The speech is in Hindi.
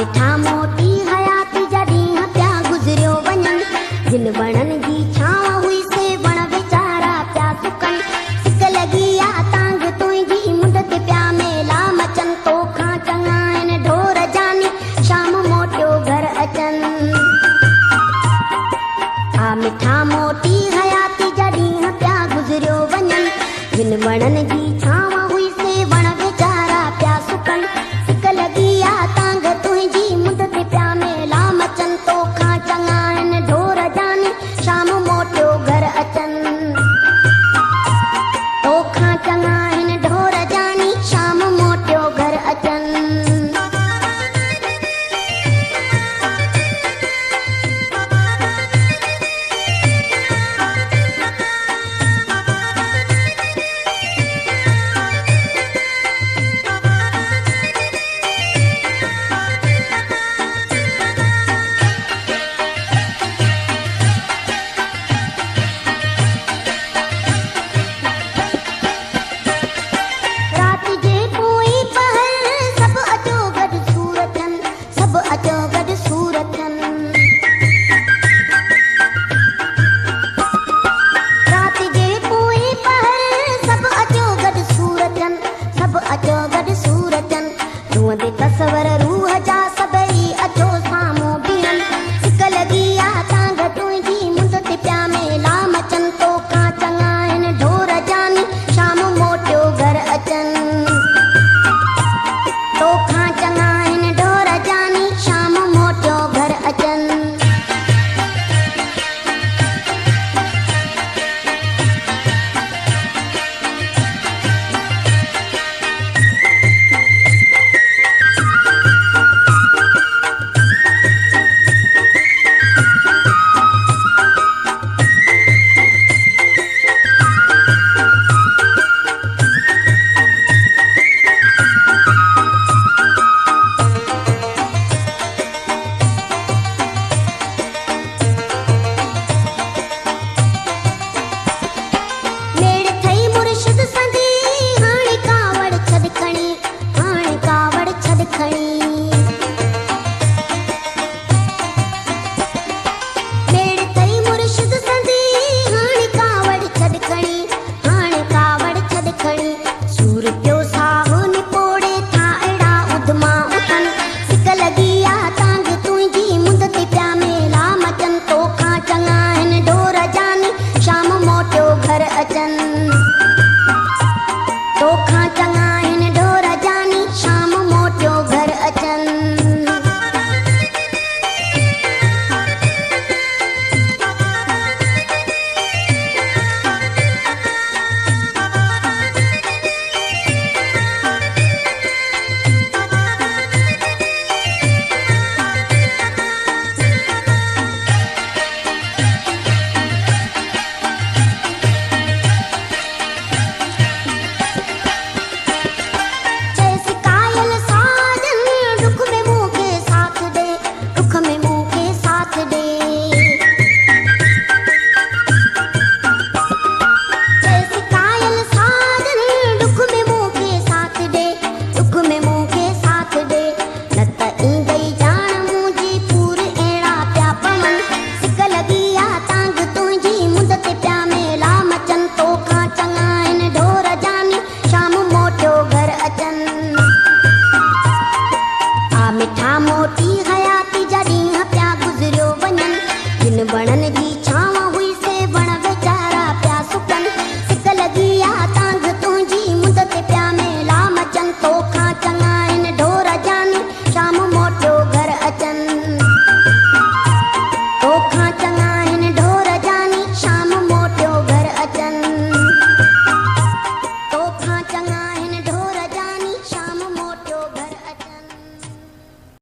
मिठा मोटी हयाती जॾहिं हथिया गुज़रियो वञनि जिन वणनि जी छांव हुई से वण वीचारा पिया सुकनि सिक लॻी आ तांग तुंहिंजी मुंड ते पिया मेला मचनि तोखां चङा आहिनि ढोर जानी शाम मोटियो घर अचनि आ मिठा मोटी हयाती जॾहिं हथिया गुज़रियो वञनि जिन वणनि जी छांव हुई से वण वीचारा पिया सुकनि सिक लॻी आ तांग तुंहिंजी मुंड ते पिया मेला मचनि तोखां चङा आहिनि ढोर जानी शाम मोटियो घर अचनि तोखां चङा आहिनि ढोर जानी शाम मोटियो घर अचनि तस्वर रूह जा सभई अचो साम्हूं बीहनि सिक लॻी आ तांग तुंहिंजी मुंड ते पिया मेला मचनि तोखां चङा आहिनि ढोर जानी शाम मोटियो घर अचनि